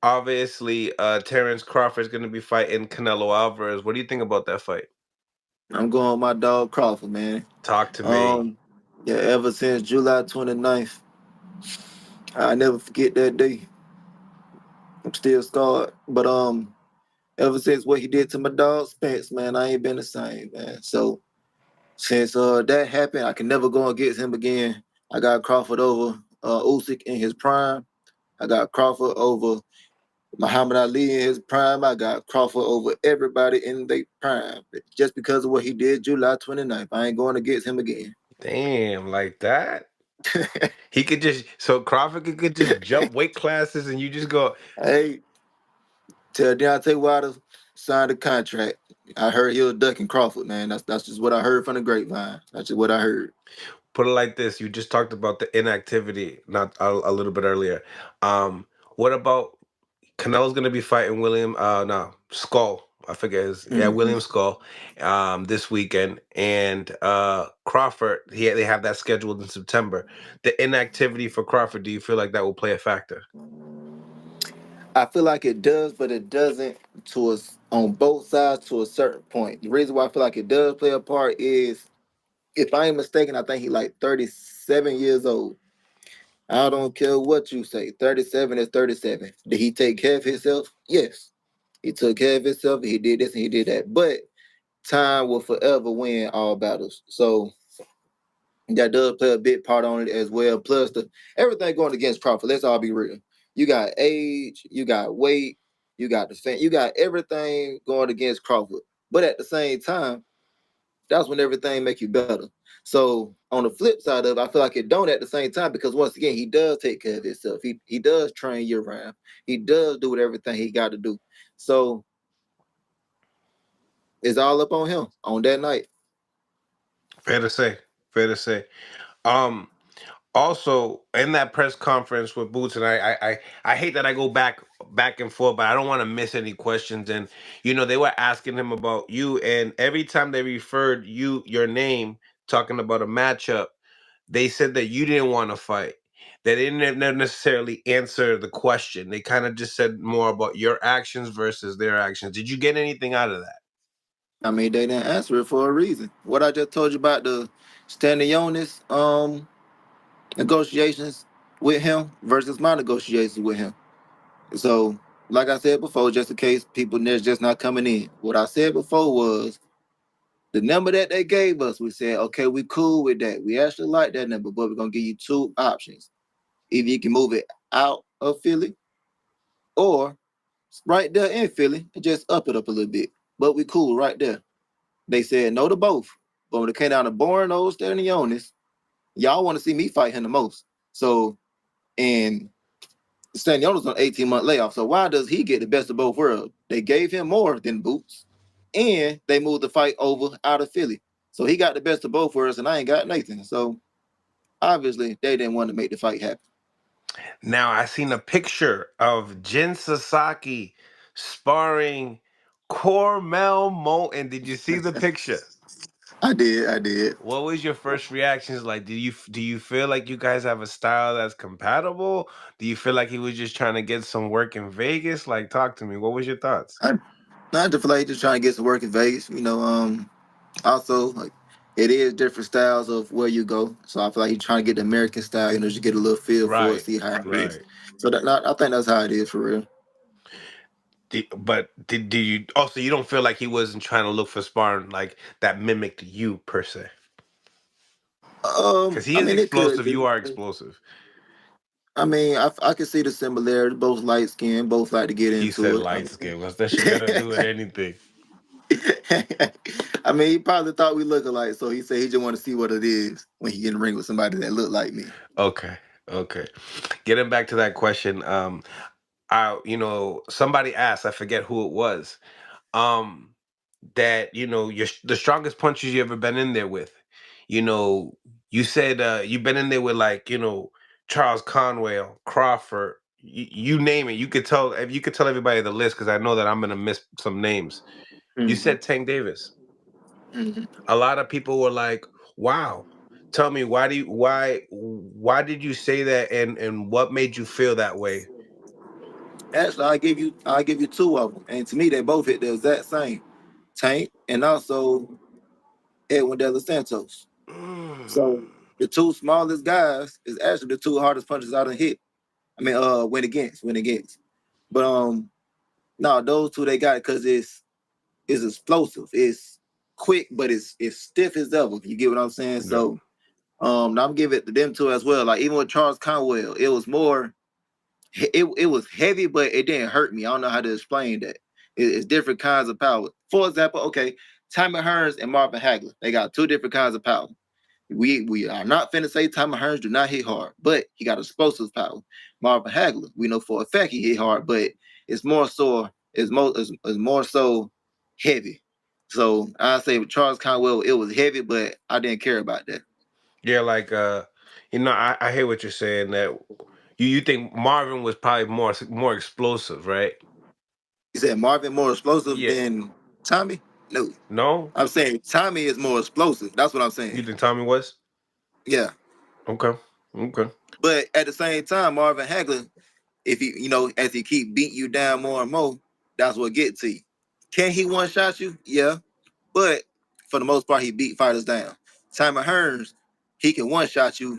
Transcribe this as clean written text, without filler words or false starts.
Obviously, Terrence Crawford is going to be fighting Canelo Alvarez. What do you think about that fight? I'm going with my dog Crawford, man. Talk to me. Um, yeah, ever since July 29th, I never forget that day. I'm still scarred. But ever since what he did to my dog Spence, man, I ain't been the same, man. So since that happened, I can never go against him again. I got Crawford over Usyk in his prime. I got Crawford over Muhammad Ali in his prime. I got Crawford over everybody in their prime. Just because of what he did July 29th. I ain't going against him again. Damn, like that? He could just so Crawford could just jump weight classes and you just go, Hey, tell Deontay Wilder signed a contract. I heard he was ducking Crawford, man. That's just what I heard from the grapevine. That's just what I heard. put it like this. You just talked about the inactivity not a little bit earlier. What about Canelo's gonna be fighting William no, Skull. I forget his Mhm. William Skull this weekend. And Crawford, they have that scheduled in September. The inactivity for Crawford, do you feel like that will play a factor? I feel like it does, but it doesn't to us on both sides to a certain point. The reason why I feel like it does play a part is, if I ain't mistaken, I think he like 37 years old. I don't care what you say. 37 is 37. Did he take care of himself? Yes. He took care of himself. He did this and he did that. But time will forever win all battles. So that does play a big part on it as well. Plus the everything going against Crawford. Let's all be real. You got age, you got weight, you got you got everything going against Crawford. But at the same time, that's when everything make you better. So on the flip side of it, I feel like it don't at the same time, because once again, he does take care of himself. He does train year round. He does do everything he got to do. So it's all up on him on that night. Fair to say. Fair to say. Um, Also, in that press conference with Boots, and I hate that I go back and forth, but I don't want to miss any questions. And they were asking him about you, and every time they referred your name, talking about a matchup, they said that you didn't want to fight. They didn't necessarily answer the question. They kind of just said more about your actions versus their actions. Did you get anything out of that? I mean, they didn't answer it for a reason. What I just told you about the Stanionis negotiations with him versus my negotiations with him. So, like I said before, just in case people that's just not coming in, what I said before was the number that they gave us. We said, okay, we cool with that. We actually like that number, but we're gonna give you two options. Either you can move it out of Philly, or right there in Philly and just up a little bit. But we cool right there. They said no to both. But when it came down to boring old Stanionis, y'all want to see me fight him the most. So, and Stanionis on 18-month layoff. So why does he get the best of both worlds? They gave him more than Boots, and they moved the fight over out of Philly. So he got the best of both worlds, and I ain't got Nathan. So obviously they didn't want to make the fight happen. Now I seen a picture of Jin Sasaki sparring Cormel Moulton. Did you see the picture? I did. What was your first reactions like? Do you feel like you guys have a style that's compatible? Do you feel like he was just trying to get some work in Vegas? Like, talk to me. What was your thoughts? I, I just feel like just trying to get some work in Vegas. Also, like, it is different styles of where you go. So I feel like he's trying to get the American style, just get a little feel for it, Right, see how it is. right. So I think that's how it is for real. But did you also you don't feel like he wasn't trying to look for sparring like that mimicked you per se? Because he I is mean, it could explosive, you do. are explosive. I mean, I can see the similarity. Both light skin, both like to get He said into it. light skin. What's that shit got to do with anything? I mean, he probably thought we look alike, so he said he just want to see what it is when he get in the ring with somebody that look like me. Okay, okay. Getting back to that question, somebody asked, I forget who it was, um, that the strongest punches you ever been in there with. You know, you said you've been in there with like Charles Conway, Crawford, you name it. You could tell if you could tell everybody the list because I know that I'm gonna miss some names. You Mhm. said Tank Davis. Mhm. A lot of people were like, "Wow, tell me why did you say that and what made you feel that way?" Actually, I give you two of them, and to me, they both hit the exact same. Tank and also Edwin De Los Santos. So Mm. the two smallest guys is actually the two hardest punches I done hit. I mean, win against. But no, those two they got it because it's explosive. It's quick, but it's stiff as ever. You get what I'm saying? Yep. So I'm giving it to them two as well. Like even with Charles Conwell, it was more it was heavy, but it didn't hurt me. I don't know how to explain that. It's different kinds of power. For example, okay, Tommy Hearns and Marvin Hagler, they got two different kinds of power. We are not finna say Tommy Hearns do not hit hard, but he got explosive power. Marvin Hagler, we know for a fact he hit hard, but it's more so heavy. So I say with Charles Conwell, it was heavy, but I didn't care about that. Yeah, like I hear what you're saying that you think Marvin was probably more explosive, right? He said Marvin more explosive Yeah. than Tommy. No, No? I'm saying Tommy is more explosive. That's what I'm saying. You think Tommy was? Yeah, Okay. Okay. but at the same time, Marvin Hagler, if he, as he keep beating you down more and more, that's what get to you. Can he one shot you? Yeah, but for the most part, he beat fighters down. Simon Hearns, he can one shot you